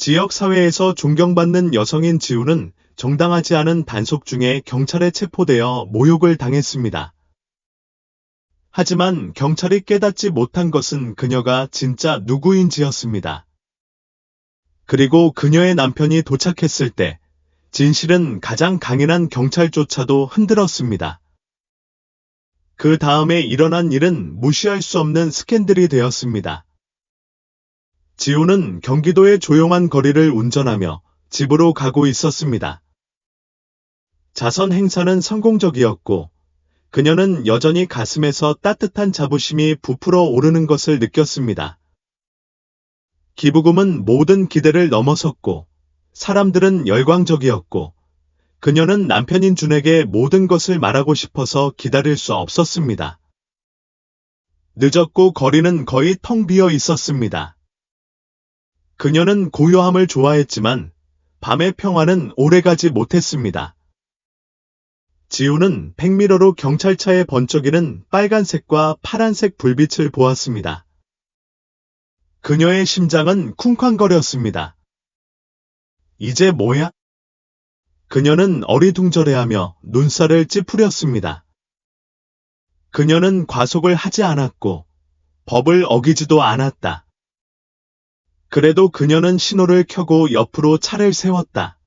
지역 사회에서 존경받는 여성인 지우는 정당하지 않은 단속 중에 경찰에 체포되어 모욕을 당했습니다. 하지만 경찰이 깨닫지 못한 것은 그녀가 진짜 누구인지였습니다. 그리고 그녀의 남편이 도착했을 때 진실은 가장 강인한 경찰조차도 흔들었습니다. 그 다음에 일어난 일은 무시할 수 없는 스캔들이 되었습니다. 지우는 경기도의 조용한 거리를 운전하며 집으로 가고 있었습니다. 자선 행사는 성공적이었고 그녀는 여전히 가슴에서 따뜻한 자부심이 부풀어 오르는 것을 느꼈습니다. 기부금은 모든 기대를 넘어섰고 사람들은 열광적이었고 그녀는 남편인 준에게 모든 것을 말하고 싶어서 기다릴 수 없었습니다. 늦었고 거리는 거의 텅 비어 있었습니다. 그녀는 고요함을 좋아했지만 밤의 평화는 오래가지 못했습니다. 지우는 백미러로 경찰차에 번쩍이는 빨간색과 파란색 불빛을 보았습니다. 그녀의 심장은 쿵쾅거렸습니다. 이제 뭐야? 그녀는 어리둥절해하며 눈살을 찌푸렸습니다. 그녀는 과속을 하지 않았고 법을 어기지도 않았다. 그래도 그녀는 신호를 켜고 옆으로 차를 세웠다.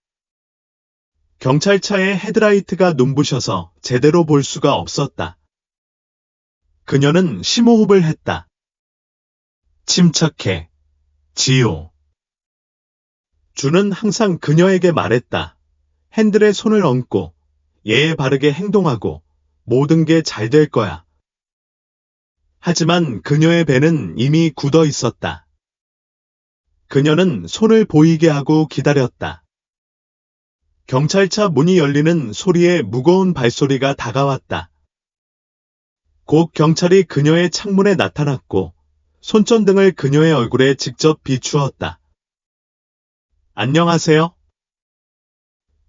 경찰차의 헤드라이트가 눈부셔서 제대로 볼 수가 없었다. 그녀는 심호흡을 했다. 침착해, 지우. 준은 항상 그녀에게 말했다. 핸들에 손을 얹고 예의 바르게 행동하고 모든 게 잘 될 거야. 하지만 그녀의 배는 이미 굳어 있었다. 그녀는 손을 보이게 하고 기다렸다. 경찰차 문이 열리는 소리에 무거운 발소리가 다가왔다. 곧 경찰이 그녀의 창문에 나타났고 손전등을 그녀의 얼굴에 직접 비추었다. 안녕하세요.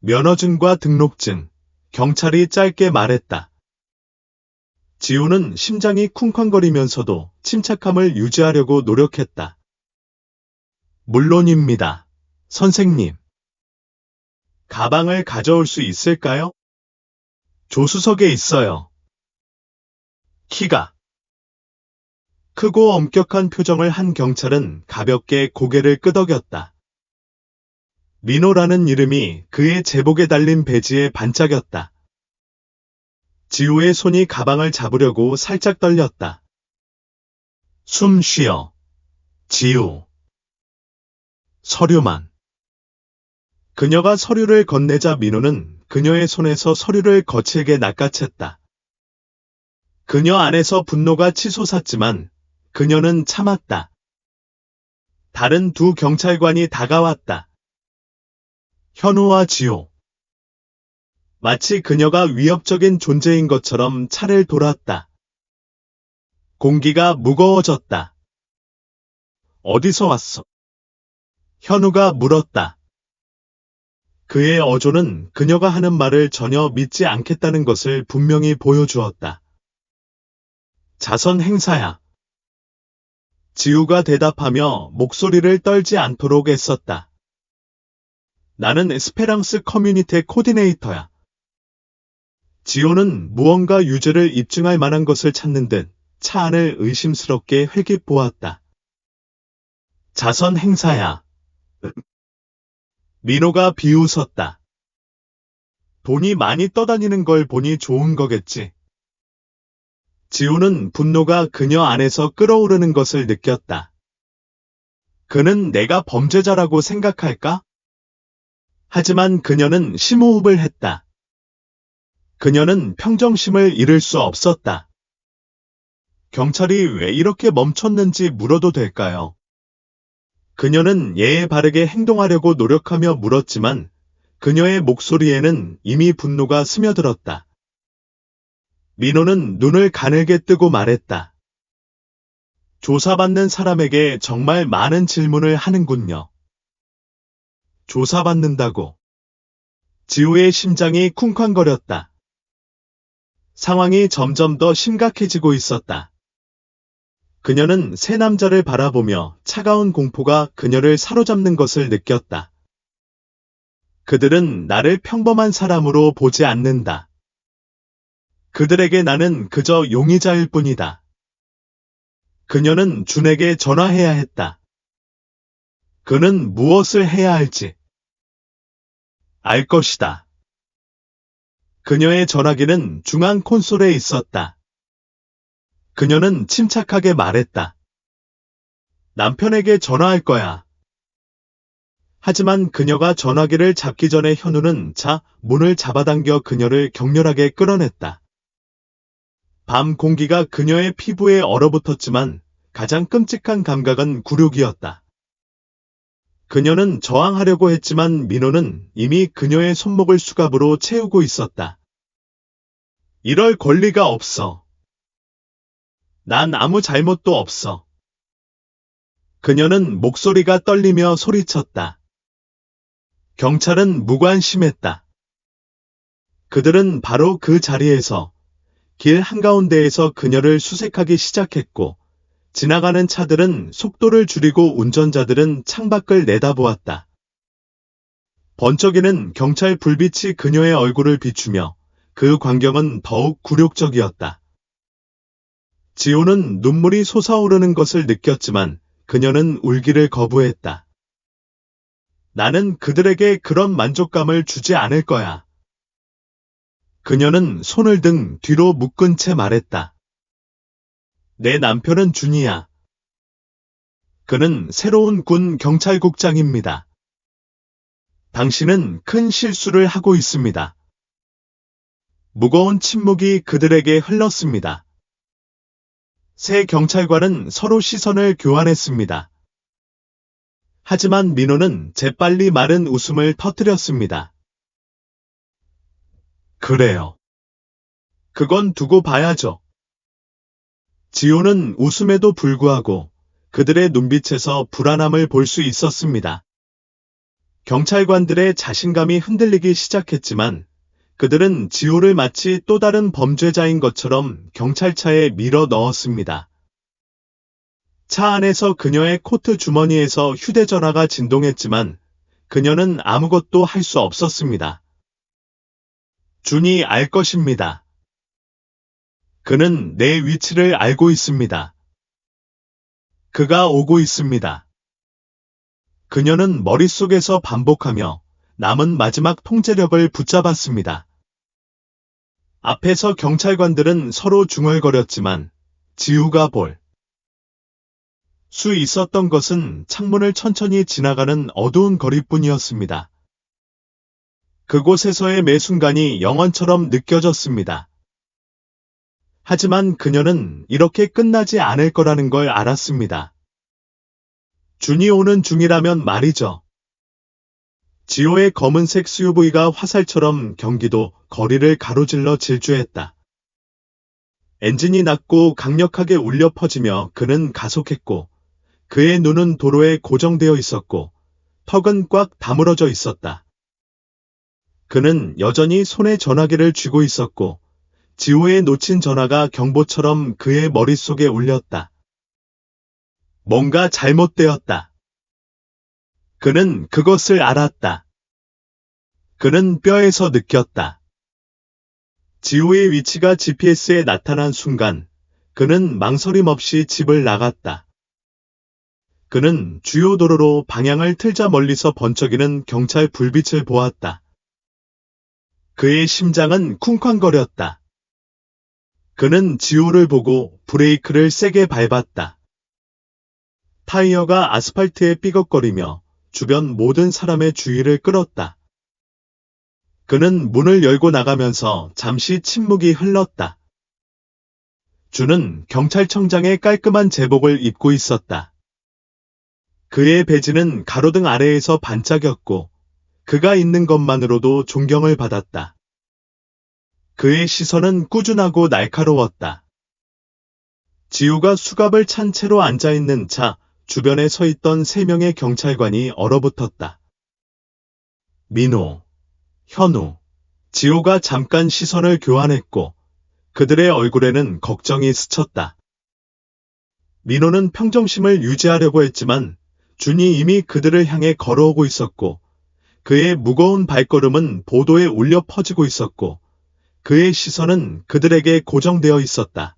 면허증과 등록증, 경찰이 짧게 말했다. 지우는 심장이 쿵쾅거리면서도 침착함을 유지하려고 노력했다. 물론입니다, 선생님. 가방을 가져올 수 있을까요? 조수석에 있어요. 키가 크고 엄격한 표정을 한 경찰은 가볍게 고개를 끄덕였다. 민호라는 이름이 그의 제복에 달린 배지에 반짝였다. 지우의 손이 가방을 잡으려고 살짝 떨렸다. 숨 쉬어, 지우. 서류만. 그녀가 서류를 건네자 민호는 그녀의 손에서 서류를 거칠게 낚아챘다. 그녀 안에서 분노가 치솟았지만 그녀는 참았다. 다른 두 경찰관이 다가왔다. 현우와 지호. 마치 그녀가 위협적인 존재인 것처럼 차를 돌았다. 공기가 무거워졌다. 어디서 왔어? 현우가 물었다. 그의 어조는 그녀가 하는 말을 전혀 믿지 않겠다는 것을 분명히 보여주었다. 자선 행사야. 지우가 대답하며 목소리를 떨지 않도록 애썼다. 나는 에스페랑스 커뮤니티 코디네이터야. 지호는 무언가 유죄를 입증할 만한 것을 찾는 듯 차 안을 의심스럽게 흘깃 보았다. 자선 행사야. 민호가 비웃었다. 돈이 많이 떠다니는 걸 보니 좋은 거겠지. 지우는 분노가 그녀 안에서 끓어오르는 것을 느꼈다. 그는 내가 범죄자라고 생각할까? 하지만 그녀는 심호흡을 했다. 그녀는 평정심을 잃을 수 없었다. 경찰이 왜 이렇게 멈췄는지 물어도 될까요? 그녀는 예의 바르게 행동하려고 노력하며 물었지만 그녀의 목소리에는 이미 분노가 스며들었다. 민호는 눈을 가늘게 뜨고 말했다. 조사받는 사람에게 정말 많은 질문을 하는군요. 조사받는다고. 지우의 심장이 쿵쾅거렸다. 상황이 점점 더 심각해지고 있었다. 그녀는 새 남자를 바라보며 차가운 공포가 그녀를 사로잡는 것을 느꼈다. 그들은 나를 평범한 사람으로 보지 않는다. 그들에게 나는 그저 용의자일 뿐이다. 그녀는 준에게 전화해야 했다. 그는 무엇을 해야 할지 알 것이다. 그녀의 전화기는 중앙 콘솔에 있었다. 그녀는 침착하게 말했다. 남편에게 전화할 거야. 하지만 그녀가 전화기를 잡기 전에 현우는 문을 잡아당겨 그녀를 격렬하게 끌어냈다. 밤 공기가 그녀의 피부에 얼어붙었지만 가장 끔찍한 감각은 굴욕이었다. 그녀는 저항하려고 했지만 민호는 이미 그녀의 손목을 수갑으로 채우고 있었다. 이럴 권리가 없어. 난 아무 잘못도 없어. 그녀는 목소리가 떨리며 소리쳤다. 경찰은 무관심했다. 그들은 바로 그 자리에서 길 한가운데에서 그녀를 수색하기 시작했고 지나가는 차들은 속도를 줄이고 운전자들은 창밖을 내다보았다. 번쩍이는 경찰 불빛이 그녀의 얼굴을 비추며 그 광경은 더욱 굴욕적이었다. 지호는 눈물이 솟아오르는 것을 느꼈지만 그녀는 울기를 거부했다. 나는 그들에게 그런 만족감을 주지 않을 거야. 그녀는 손을 등 뒤로 묶은 채 말했다. 내 남편은 준이야. 그는 새로운 군 경찰국장입니다. 당신은 큰 실수를 하고 있습니다. 무거운 침묵이 그들에게 흘렀습니다. 새 경찰관은 서로 시선을 교환했습니다. 하지만 민호는 재빨리 마른 웃음을 터뜨렸습니다. 그래요. 그건 두고 봐야죠. 지호는 웃음에도 불구하고 그들의 눈빛에서 불안함을 볼 수 있었습니다. 경찰관들의 자신감이 흔들리기 시작했지만 그들은 지호를 마치 또 다른 범죄자인 것처럼 경찰차에 밀어 넣었습니다. 차 안에서 그녀의 코트 주머니에서 휴대전화가 진동했지만 그녀는 아무것도 할 수 없었습니다. 준이 알 것입니다. 그는 내 위치를 알고 있습니다. 그가 오고 있습니다. 그녀는 머릿속에서 반복하며 남은 마지막 통제력을 붙잡았습니다. 앞에서 경찰관들은 서로 중얼거렸지만 지우가 볼 수 있었던 것은 창문을 천천히 지나가는 어두운 거리뿐이었습니다. 그곳에서의 매 순간이 영원처럼 느껴졌습니다. 하지만 그녀는 이렇게 끝나지 않을 거라는 걸 알았습니다. 준이 오는 중이라면 말이죠. 지호의 검은색 SUV가 화살처럼 경기도 거리를 가로질러 질주했다. 엔진이 낮고 강력하게 울려 퍼지며 그는 가속했고 그의 눈은 도로에 고정되어 있었고 턱은 꽉 다물어져 있었다. 그는 여전히 손에 전화기를 쥐고 있었고 지호의 놓친 전화가 경보처럼 그의 머릿속에 울렸다. 뭔가 잘못되었다. 그는 그것을 알았다. 그는 뼈에서 느꼈다. 지호의 위치가 GPS에 나타난 순간 그는 망설임 없이 집을 나갔다. 그는 주요 도로로 방향을 틀자 멀리서 번쩍이는 경찰 불빛을 보았다. 그의 심장은 쿵쾅거렸다. 그는 지호를 보고 브레이크를 세게 밟았다. 타이어가 아스팔트에 삐걱거리며 주변 모든 사람의 주의를 끌었다. 그는 문을 열고 나가면서 잠시 침묵이 흘렀다. 준은 경찰청장의 깔끔한 제복을 입고 있었다. 그의 배지는 가로등 아래에서 반짝였고 그가 있는 것만으로도 존경을 받았다. 그의 시선은 꾸준하고 날카로웠다. 지우가 수갑을 찬 채로 앉아있는 차 주변에 서 있던 3명의 경찰관이 얼어붙었다. 민호, 현우, 지호가 잠깐 시선을 교환했고 그들의 얼굴에는 걱정이 스쳤다. 민호는 평정심을 유지하려고 했지만 준이 이미 그들을 향해 걸어오고 있었고 그의 무거운 발걸음은 보도에 울려 퍼지고 있었고 그의 시선은 그들에게 고정되어 있었다.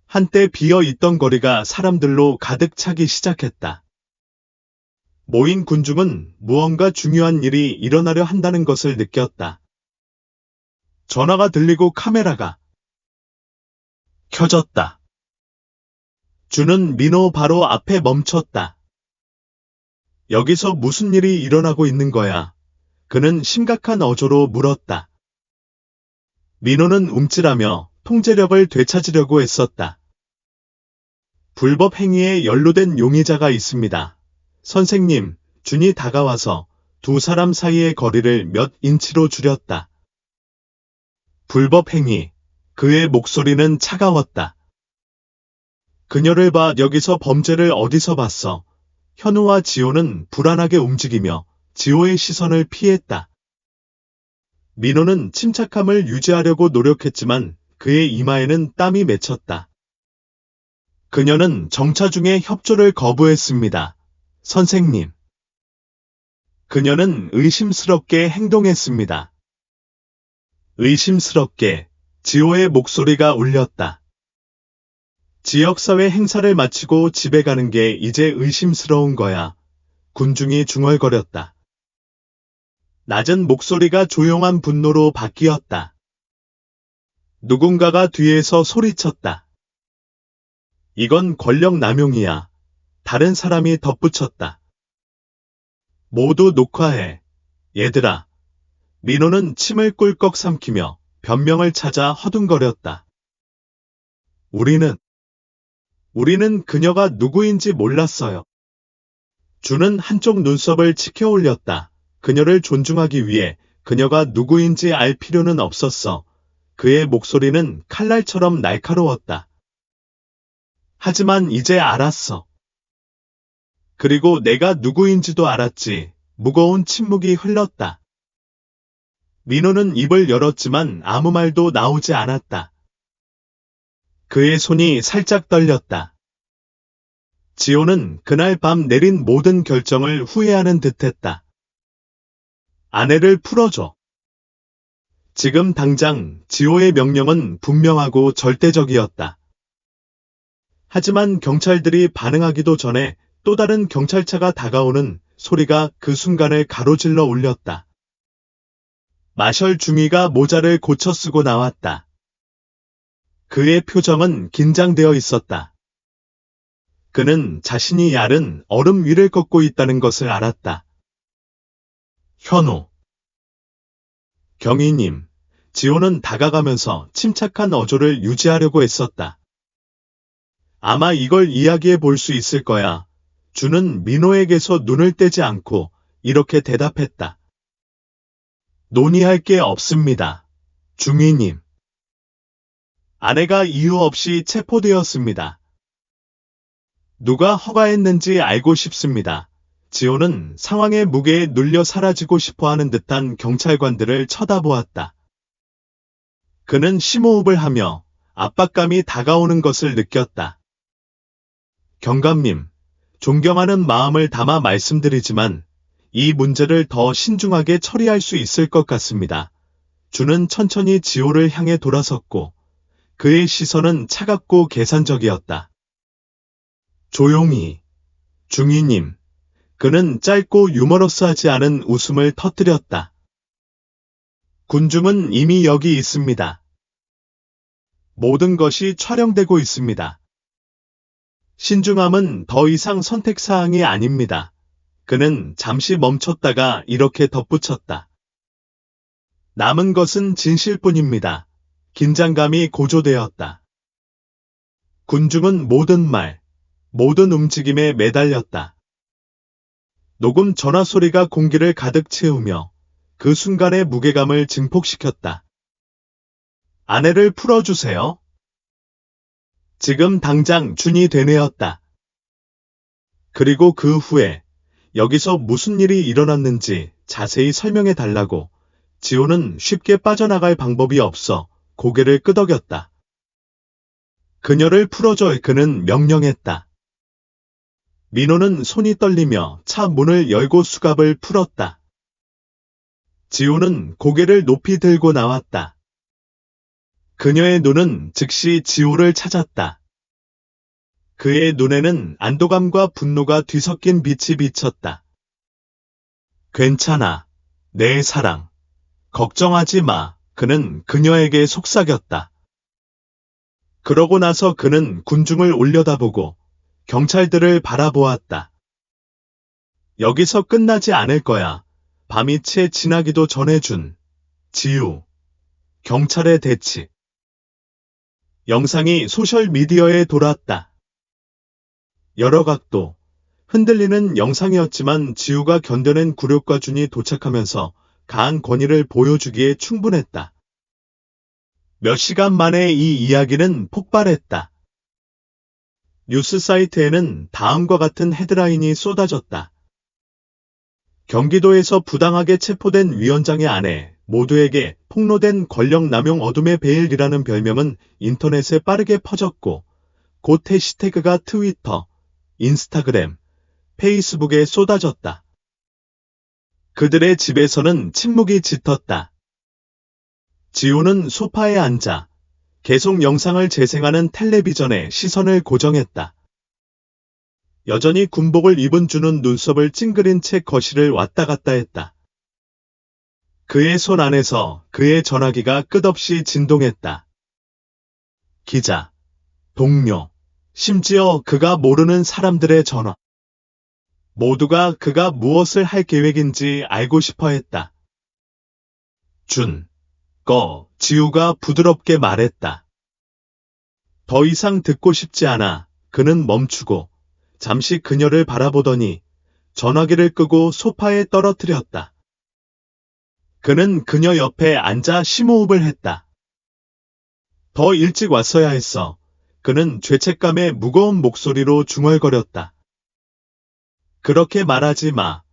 한때 비어 있던 거리가 사람들로 가득 차기 시작했다. 모인 군중은 무언가 중요한 일이 일어나려 한다는 것을 느꼈다. 전화가 들리고 카메라가 켜졌다. 준은 민호 바로 앞에 멈췄다. 여기서 무슨 일이 일어나고 있는 거야? 그는 심각한 어조로 물었다. 민호는 움찔하며 통제력을 되찾으려고 애썼다. 불법 행위에 연루된 용의자가 있습니다. 선생님, 준이 다가와서 두 사람 사이의 거리를 몇 인치로 줄였다. 불법 행위. 그의 목소리는 차가웠다. 그녀를 봐. 여기서 범죄를 어디서 봤어? 현우와 지호는 불안하게 움직이며 지호의 시선을 피했다. 민호는 침착함을 유지하려고 노력했지만 그의 이마에는 땀이 맺혔다. 그녀는 정차 중에 협조를 거부했습니다. 선생님. 그녀는 의심스럽게 행동했습니다. 의심스럽게 지호의 목소리가 울렸다. 지역사회 행사를 마치고 집에 가는 게 이제 의심스러운 거야. 군중이 중얼거렸다. 낮은 목소리가 조용한 분노로 바뀌었다. 누군가가 뒤에서 소리쳤다. 이건 권력 남용이야. 다른 사람이 덧붙였다. 모두 녹화해. 얘들아. 민호는 침을 꿀꺽 삼키며 변명을 찾아 허둥거렸다. 우리는 그녀가 누구인지 몰랐어요. 준은 한쪽 눈썹을 치켜 올렸다. 그녀를 존중하기 위해 그녀가 누구인지 알 필요는 없었어. 그의 목소리는 칼날처럼 날카로웠다. 하지만 이제 알았어. 그리고 내가 누구인지도 알았지. 무거운 침묵이 흘렀다. 민호는 입을 열었지만 아무 말도 나오지 않았다. 그의 손이 살짝 떨렸다. 지호는 그날 밤 내린 모든 결정을 후회하는 듯했다. 아내를 풀어줘. 지금 당장 지호의 명령은 분명하고 절대적이었다. 하지만 경찰들이 반응하기도 전에 또 다른 경찰차가 다가오는 소리가 그 순간을 가로질러 울렸다. 마셜 중위가 모자를 고쳐 쓰고 나왔다. 그의 표정은 긴장되어 있었다. 그는 자신이 얇은 얼음 위를 걷고 있다는 것을 알았다. 현우. 경위님. 지호는 다가가면서 침착한 어조를 유지하려고 했었다. 아마 이걸 이야기해 볼 수 있을 거야. 준은 민호에게서 눈을 떼지 않고 이렇게 대답했다. 논의할 게 없습니다. 중위님. 아내가 이유 없이 체포되었습니다. 누가 허가했는지 알고 싶습니다. 지호는 상황의 무게에 눌려 사라지고 싶어하는 듯한 경찰관들을 쳐다보았다. 그는 심호흡을 하며 압박감이 다가오는 것을 느꼈다. 경감님, 존경하는 마음을 담아 말씀드리지만 이 문제를 더 신중하게 처리할 수 있을 것 같습니다. 준은 천천히 지호를 향해 돌아섰고 그의 시선은 차갑고 계산적이었다. 조용히. 중위님. 그는 짧고 유머러스하지 않은 웃음을 터뜨렸다. 군중은 이미 여기 있습니다. 모든 것이 촬영되고 있습니다. 신중함은 더 이상 선택사항이 아닙니다. 그는 잠시 멈췄다가 이렇게 덧붙였다. 남은 것은 진실뿐입니다. 긴장감이 고조되었다. 군중은 모든 말, 모든 움직임에 매달렸다. 녹음 전화 소리가 공기를 가득 채우며 그 순간의 무게감을 증폭시켰다. 아내를 풀어주세요. 지금 당장 준이 되뇌었다. 그리고 그 후에 여기서 무슨 일이 일어났는지 자세히 설명해 달라고. 지호는 쉽게 빠져나갈 방법이 없어 고개를 끄덕였다. 그녀를 풀어줘. 그는 명령했다. 민호는 손이 떨리며 차 문을 열고 수갑을 풀었다. 지호는 고개를 높이 들고 나왔다. 그녀의 눈은 즉시 지호를 찾았다. 그의 눈에는 안도감과 분노가 뒤섞인 빛이 비쳤다. 괜찮아, 내 사랑. 걱정하지 마. 그는 그녀에게 속삭였다. 그러고 나서 그는 군중을 올려다보고 경찰들을 바라보았다. 여기서 끝나지 않을 거야. 밤이 채 지나기도 전에 준 지우. 경찰의 대치. 영상이 소셜미디어에 돌았다. 여러 각도, 흔들리는 영상이었지만 지우가 견뎌낸 굴욕과 준이 도착하면서 강한 권위를 보여주기에 충분했다. 몇 시간 만에 이 이야기는 폭발했다. 뉴스 사이트에는 다음과 같은 헤드라인이 쏟아졌다. 경기도에서 부당하게 체포된 위원장의 아내, 모두에게 폭로된 권력남용 어둠의 베일이라는 별명은 인터넷에 빠르게 퍼졌고, 곧 해시태그가 트위터, 인스타그램, 페이스북에 쏟아졌다. 그들의 집에서는 침묵이 짙었다. 지호는 소파에 앉아 계속 영상을 재생하는 텔레비전에 시선을 고정했다. 여전히 군복을 입은 준은 눈썹을 찡그린 채 거실을 왔다 갔다 했다. 그의 손 안에서 그의 전화기가 끝없이 진동했다. 기자, 동료, 심지어 그가 모르는 사람들의 전화. 모두가 그가 무엇을 할 계획인지 알고 싶어 했다. 지우가 부드럽게 말했다. 더 이상 듣고 싶지 않아. 그는 멈추고 잠시 그녀를 바라보더니 전화기를 끄고 소파에 떨어뜨렸다. 그는 그녀 옆에 앉아 심호흡을 했다. 더 일찍 왔어야 했어. 그는 죄책감에 무거운 목소리로 중얼거렸다. 그렇게 말하지 마.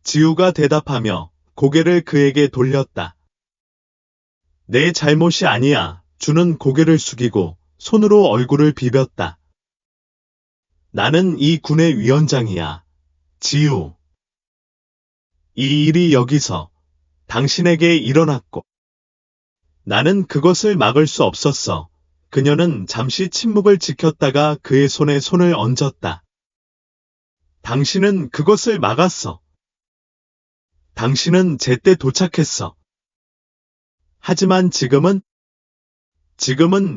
지우가 대답하며 고개를 그에게 돌렸다. 내 잘못이 아니야. 준은 고개를 숙이고 손으로 얼굴을 비볐다. 나는 이 군의 위원장이야. 지우. 이 일이 여기서 당신에게 일어났고 나는 그것을 막을 수 없었어. 그녀는 잠시 침묵을 지켰다가 그의 손에 손을 얹었다. 당신은 그것을 막았어. 당신은 제때 도착했어. 하지만 지금은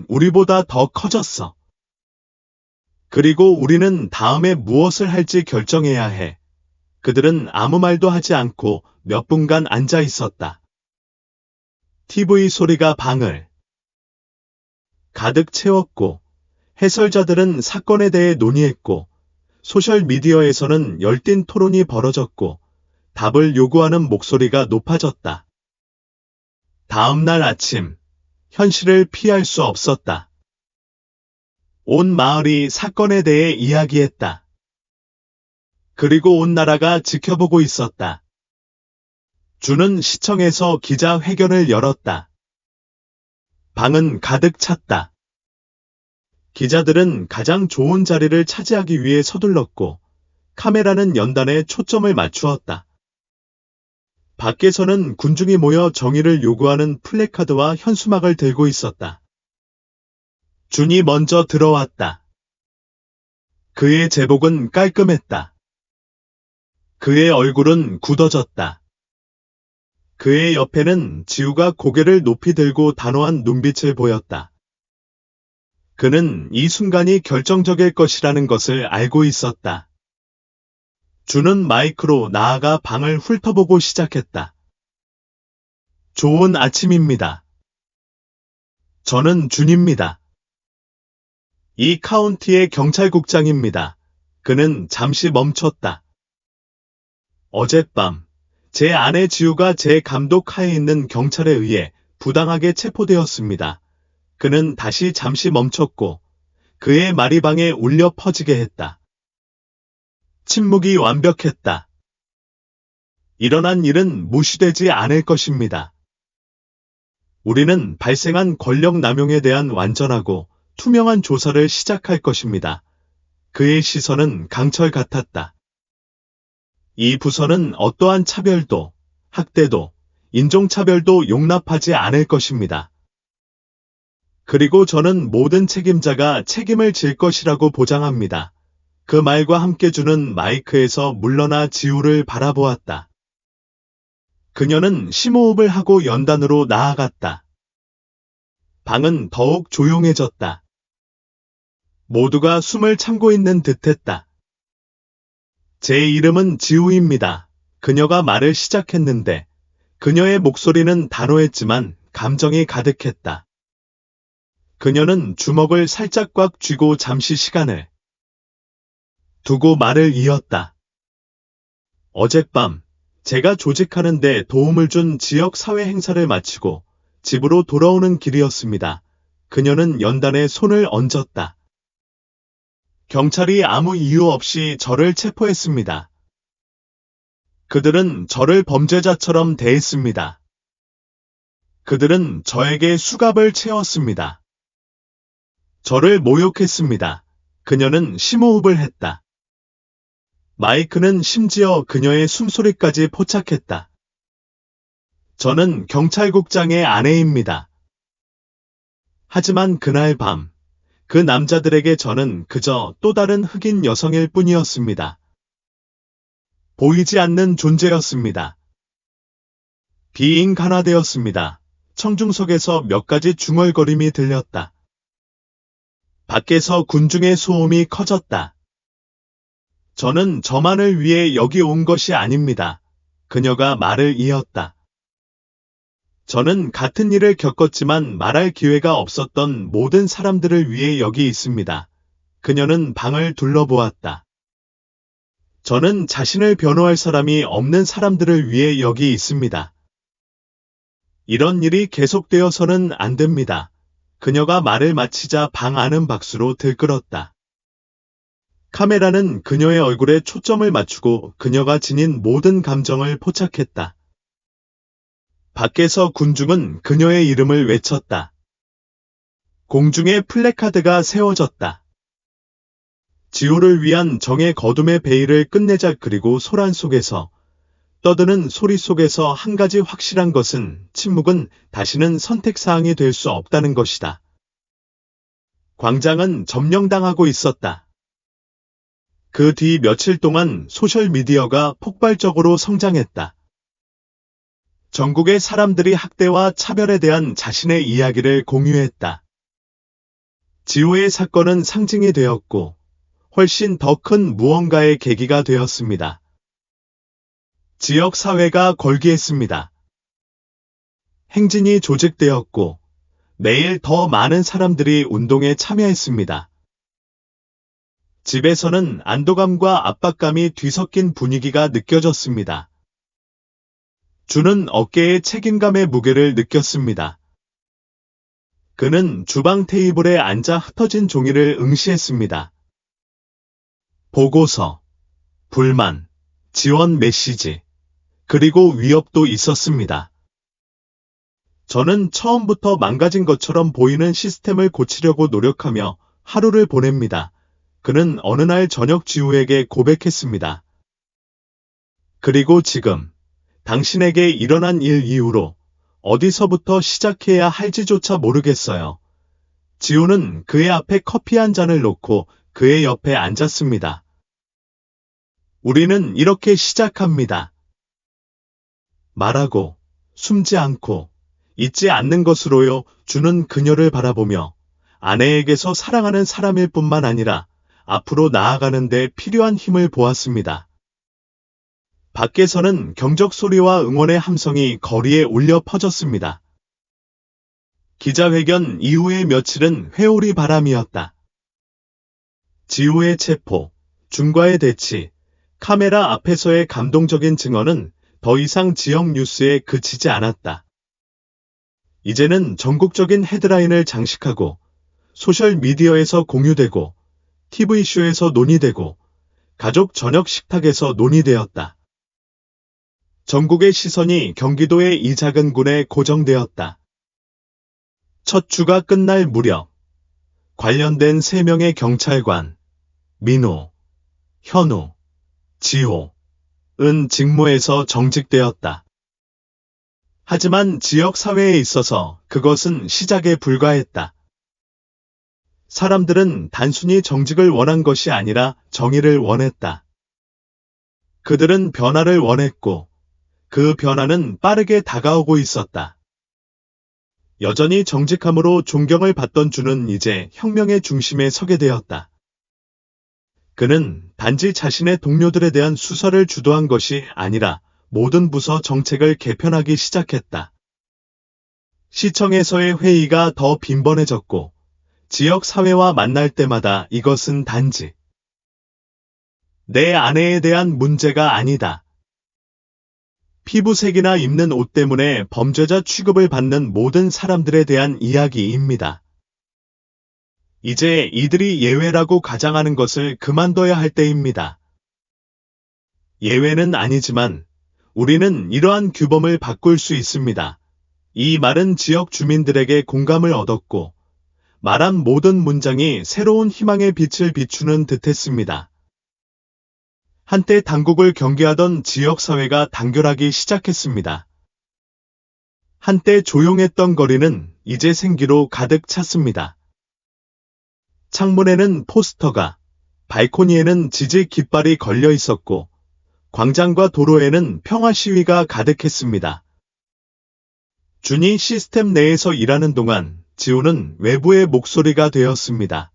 우리보다 더 커졌어. 그리고 우리는 다음에 무엇을 할지 결정해야 해. 그들은 아무 말도 하지 않고 몇 분간 앉아 있었다. TV 소리가 방을 가득 채웠고 해설자들은 사건에 대해 논의했고 소셜미디어에서는 열띤 토론이 벌어졌고 답을 요구하는 목소리가 높아졌다. 다음 날 아침, 현실을 피할 수 없었다. 온 마을이 사건에 대해 이야기했다. 그리고 온 나라가 지켜보고 있었다. 준은 시청에서 기자회견을 열었다. 방은 가득 찼다. 기자들은 가장 좋은 자리를 차지하기 위해 서둘렀고 카메라는 연단에 초점을 맞추었다. 밖에서는 군중이 모여 정의를 요구하는 플래카드와 현수막을 들고 있었다. 준이 먼저 들어왔다. 그의 제복은 깔끔했다. 그의 얼굴은 굳어졌다. 그의 옆에는 지우가 고개를 높이 들고 단호한 눈빛을 보였다. 그는 이 순간이 결정적일 것이라는 것을 알고 있었다. 준은 마이크로 나아가 방을 훑어보고 시작했다. 좋은 아침입니다. 저는 준입니다. 이 카운티의 경찰국장입니다. 그는 잠시 멈췄다. 어젯밤 제 아내 지우가 제 감독 하에 있는 경찰에 의해 부당하게 체포되었습니다. 그는 다시 잠시 멈췄고 그의 말이 방에 울려 퍼지게 했다. 침묵이 완벽했다. 일어난 일은 무시되지 않을 것입니다. 우리는 발생한 권력 남용에 대한 완전하고 투명한 조사를 시작할 것입니다. 그의 시선은 강철 같았다. 이 부서는 어떠한 차별도, 학대도, 인종차별도 용납하지 않을 것입니다. 그리고 저는 모든 책임자가 책임을 질 것이라고 보장합니다. 그 말과 함께 주는 마이크에서 물러나 지우를 바라보았다. 그녀는 심호흡을 하고 연단으로 나아갔다. 방은 더욱 조용해졌다. 모두가 숨을 참고 있는 듯했다. 제 이름은 지우입니다. 그녀가 말을 시작했는데 그녀의 목소리는 단호했지만 감정이 가득했다. 그녀는 주먹을 살짝 꽉 쥐고 잠시 시간을 두고 말을 이었다. 어젯밤 제가 조직하는 데 도움을 준 지역 사회 행사를 마치고 집으로 돌아오는 길이었습니다. 그녀는 연단에 손을 얹었다. 경찰이 아무 이유 없이 저를 체포했습니다. 그들은 저를 범죄자처럼 대했습니다. 그들은 저에게 수갑을 채웠습니다. 저를 모욕했습니다. 그녀는 심호흡을 했다. 마이크는 심지어 그녀의 숨소리까지 포착했다. 저는 경찰국장의 아내입니다. 하지만 그날 밤, 그 남자들에게 저는 그저 또 다른 흑인 여성일 뿐이었습니다. 보이지 않는 존재였습니다. 비인간화되었습니다. 청중석에서 몇 가지 중얼거림이 들렸다. 밖에서 군중의 소음이 커졌다. 저는 저만을 위해 여기 온 것이 아닙니다. 그녀가 말을 이었다. 저는 같은 일을 겪었지만 말할 기회가 없었던 모든 사람들을 위해 여기 있습니다. 그녀는 방을 둘러보았다. 저는 자신을 변호할 사람이 없는 사람들을 위해 여기 있습니다. 이런 일이 계속되어서는 안 됩니다. 그녀가 말을 마치자 방 안은 박수로 들끓었다. 카메라는 그녀의 얼굴에 초점을 맞추고 그녀가 지닌 모든 감정을 포착했다. 밖에서 군중은 그녀의 이름을 외쳤다. 공중에 플래카드가 세워졌다. 지호를 위한 정의 거둠의 베일을 끝내자. 그리고 소란 속에서 떠드는 소리 속에서 한 가지 확실한 것은 침묵은 다시는 선택사항이 될 수 없다는 것이다. 광장은 점령당하고 있었다. 그 뒤 며칠 동안 소셜미디어가 폭발적으로 성장했다. 전국의 사람들이 학대와 차별에 대한 자신의 이야기를 공유했다. 지호의 사건은 상징이 되었고 훨씬 더 큰 무언가의 계기가 되었습니다. 지역 사회가 걸기했습니다. 행진이 조직되었고 매일 더 많은 사람들이 운동에 참여했습니다. 집에서는 안도감과 압박감이 뒤섞인 분위기가 느껴졌습니다. 주는 어깨에 책임감의 무게를 느꼈습니다. 그는 주방 테이블에 앉아 흩어진 종이를 응시했습니다. 보고서, 불만, 지원 메시지, 그리고 위협도 있었습니다. 저는 처음부터 망가진 것처럼 보이는 시스템을 고치려고 노력하며 하루를 보냅니다. 그는 어느 날 저녁 지우에게 고백했습니다. 그리고 지금 당신에게 일어난 일 이후로 어디서부터 시작해야 할지조차 모르겠어요. 지우는 그의 앞에 커피 한 잔을 놓고 그의 옆에 앉았습니다. 우리는 이렇게 시작합니다. 말하고, 숨지 않고, 잊지 않는 것으로요. 주는 그녀를 바라보며 아내에게서 사랑하는 사람일 뿐만 아니라 앞으로 나아가는 데 필요한 힘을 보았습니다. 밖에서는 경적 소리와 응원의 함성이 거리에 울려 퍼졌습니다. 기자회견 이후의 며칠은 회오리 바람이었다. 지우의 체포, 준과의 대치, 카메라 앞에서의 감동적인 증언은 더 이상 지역 뉴스에 그치지 않았다. 이제는 전국적인 헤드라인을 장식하고 소셜미디어에서 공유되고 TV쇼에서 논의되고 가족 저녁 식탁에서 논의되었다. 전국의 시선이 경기도의 이 작은 군에 고정되었다. 첫 주가 끝날 무렵 관련된 3명의 경찰관, 민호, 현우, 지호은 직무에서 정직되었다. 하지만 지역 사회에 있어서 그것은 시작에 불과했다. 사람들은 단순히 정직을 원한 것이 아니라 정의를 원했다. 그들은 변화를 원했고 그 변화는 빠르게 다가오고 있었다. 여전히 정직함으로 존경을 받던 주는 이제 혁명의 중심에 서게 되었다. 그는 단지 자신의 동료들에 대한 수사를 주도한 것이 아니라 모든 부서 정책을 개편하기 시작했다. 시청에서의 회의가 더 빈번해졌고 지역 사회와 만날 때마다 이것은 단지 내 아내에 대한 문제가 아니다. 피부색이나 입는 옷 때문에 범죄자 취급을 받는 모든 사람들에 대한 이야기입니다. 이제 이들이 예외라고 가장하는 것을 그만둬야 할 때입니다. 예외는 아니지만 우리는 이러한 규범을 바꿀 수 있습니다. 이 말은 지역 주민들에게 공감을 얻었고 말한 모든 문장이 새로운 희망의 빛을 비추는 듯했습니다. 한때 당국을 경계하던 지역사회가 단결하기 시작했습니다. 한때 조용했던 거리는 이제 생기로 가득 찼습니다. 창문에는 포스터가, 발코니에는 지지 깃발이 걸려 있었고 광장과 도로에는 평화 시위가 가득했습니다. 준이 시스템 내에서 일하는 동안 지호는 외부의 목소리가 되었습니다.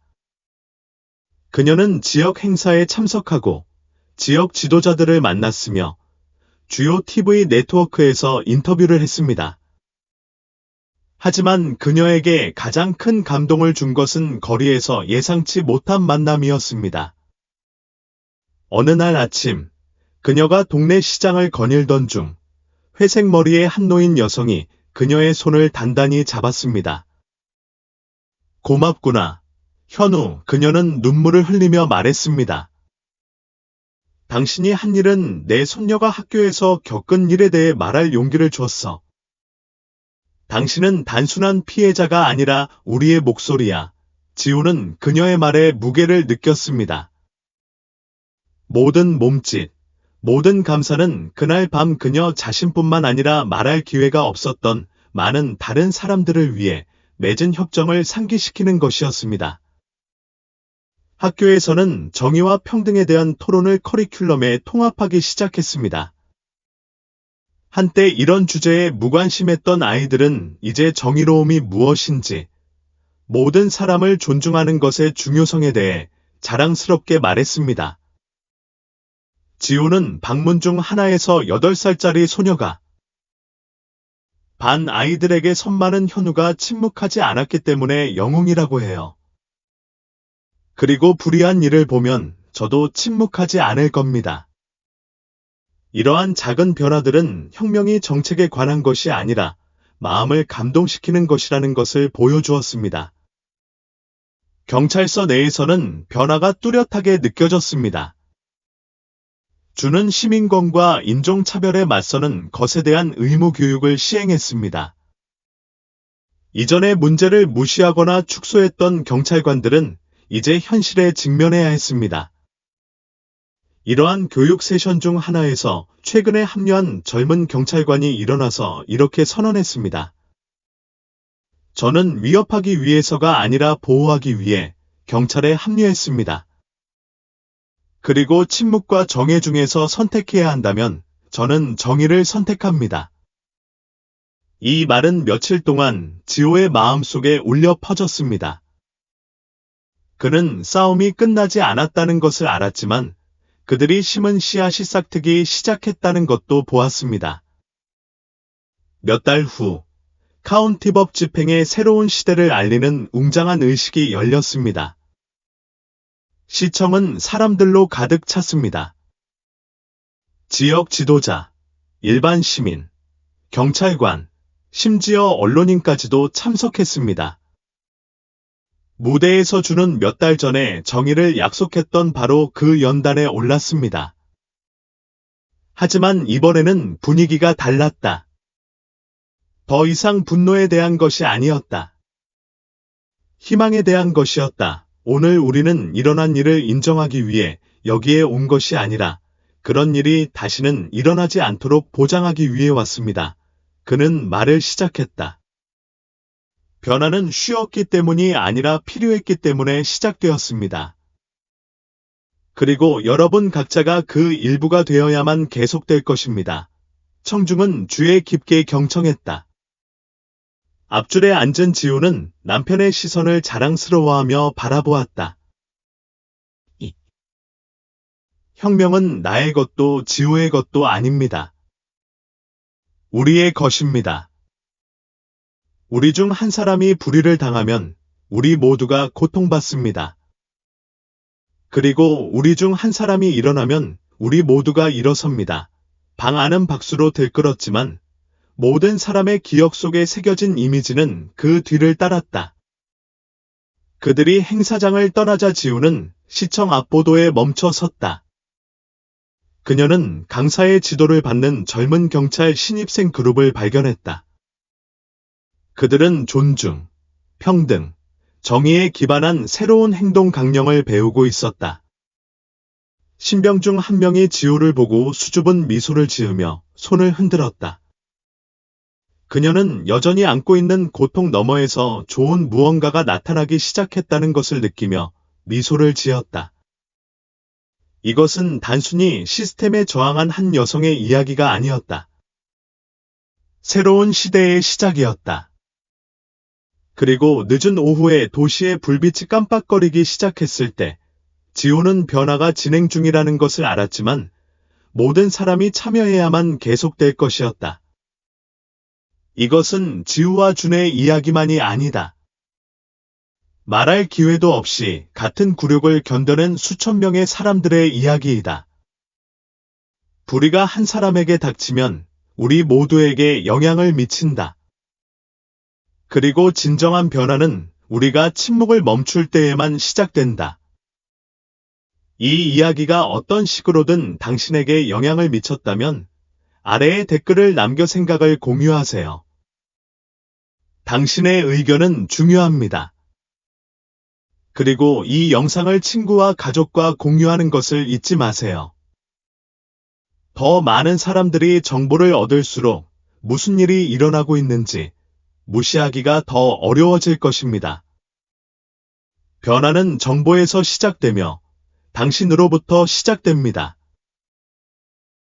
그녀는 지역 행사에 참석하고 지역 지도자들을 만났으며 주요 TV 네트워크에서 인터뷰를 했습니다. 하지만 그녀에게 가장 큰 감동을 준 것은 거리에서 예상치 못한 만남이었습니다. 어느 날 아침, 그녀가 동네 시장을 거닐던 중 회색 머리의 한 노인 여성이 그녀의 손을 단단히 잡았습니다. 고맙구나, 현우. 그녀는 눈물을 흘리며 말했습니다. 당신이 한 일은 내 손녀가 학교에서 겪은 일에 대해 말할 용기를 줬어. 당신은 단순한 피해자가 아니라 우리의 목소리야. 지호는 그녀의 말에 무게를 느꼈습니다. 모든 몸짓, 모든 감사는 그날 밤 그녀 자신뿐만 아니라 말할 기회가 없었던 많은 다른 사람들을 위해 맺은 협정을 상기시키는 것이었습니다. 학교에서는 정의와 평등에 대한 토론을 커리큘럼에 통합하기 시작했습니다. 한때 이런 주제에 무관심했던 아이들은 이제 정의로움이 무엇인지, 모든 사람을 존중하는 것의 중요성에 대해 자랑스럽게 말했습니다. 지호는 방문 중 하나에서 8살짜리 소녀가 반 아이들에게 선만은 현우가 침묵하지 않았기 때문에 영웅이라고 해요. 그리고 불의한 일을 보면 저도 침묵하지 않을 겁니다. 이러한 작은 변화들은 혁명이 정책에 관한 것이 아니라 마음을 감동시키는 것이라는 것을 보여주었습니다. 경찰서 내에서는 변화가 뚜렷하게 느껴졌습니다. 주는 시민권과 인종차별에 맞서는 것에 대한 의무 교육을 시행했습니다. 이전의 문제를 무시하거나 축소했던 경찰관들은 이제 현실에 직면해야 했습니다. 이러한 교육 세션 중 하나에서 최근에 합류한 젊은 경찰관이 일어나서 이렇게 선언했습니다. 저는 위협하기 위해서가 아니라 보호하기 위해 경찰에 합류했습니다. 그리고 침묵과 정의 중에서 선택해야 한다면 저는 정의를 선택합니다. 이 말은 며칠 동안 지호의 마음속에 울려 퍼졌습니다. 그는 싸움이 끝나지 않았다는 것을 알았지만 그들이 심은 씨앗이 싹트기 시작했다는 것도 보았습니다. 몇 달 후, 카운티법 집행의 새로운 시대를 알리는 웅장한 의식이 열렸습니다. 시청은 사람들로 가득 찼습니다. 지역 지도자, 일반 시민, 경찰관, 심지어 언론인까지도 참석했습니다. 무대에서 주는 몇 달 전에 정의를 약속했던 바로 그 연단에 올랐습니다. 하지만 이번에는 분위기가 달랐다. 더 이상 분노에 대한 것이 아니었다. 희망에 대한 것이었다. 오늘 우리는 일어난 일을 인정하기 위해 여기에 온 것이 아니라 그런 일이 다시는 일어나지 않도록 보장하기 위해 왔습니다. 그는 말을 시작했다. 변화는 쉬웠기 때문이 아니라 필요했기 때문에 시작되었습니다. 그리고 여러분 각자가 그 일부가 되어야만 계속될 것입니다. 청중은 주에 깊게 경청했다. 앞줄에 앉은 지우는 남편의 시선을 자랑스러워하며 바라보았다. 이 혁명은 나의 것도 지우의 것도 아닙니다. 우리의 것입니다. 우리 중 한 사람이 불의를 당하면 우리 모두가 고통받습니다. 그리고 우리 중 한 사람이 일어나면 우리 모두가 일어섭니다. 방 안은 박수로 들끓었지만 모든 사람의 기억 속에 새겨진 이미지는 그 뒤를 따랐다. 그들이 행사장을 떠나자 지우는 시청 앞보도에 멈춰 섰다. 그녀는 강사의 지도를 받는 젊은 경찰 신입생 그룹을 발견했다. 그들은 존중, 평등, 정의에 기반한 새로운 행동 강령을 배우고 있었다. 신병 중 한 명이 지우를 보고 수줍은 미소를 지으며 손을 흔들었다. 그녀는 여전히 안고 있는 고통 너머에서 좋은 무언가가 나타나기 시작했다는 것을 느끼며 미소를 지었다. 이것은 단순히 시스템에 저항한 한 여성의 이야기가 아니었다. 새로운 시대의 시작이었다. 그리고 늦은 오후에 도시의 불빛이 깜빡거리기 시작했을 때 지우는 변화가 진행 중이라는 것을 알았지만 모든 사람이 참여해야만 계속될 것이었다. 이것은 지우와 준의 이야기만이 아니다. 말할 기회도 없이 같은 굴욕을 견뎌낸 수천 명의 사람들의 이야기이다. 불의가 한 사람에게 닥치면 우리 모두에게 영향을 미친다. 그리고 진정한 변화는 우리가 침묵을 멈출 때에만 시작된다. 이 이야기가 어떤 식으로든 당신에게 영향을 미쳤다면 아래에 댓글을 남겨 생각을 공유하세요. 당신의 의견은 중요합니다. 그리고 이 영상을 친구와 가족과 공유하는 것을 잊지 마세요. 더 많은 사람들이 정보를 얻을수록 무슨 일이 일어나고 있는지 무시하기가 더 어려워질 것입니다. 변화는 정보에서 시작되며 당신으로부터 시작됩니다.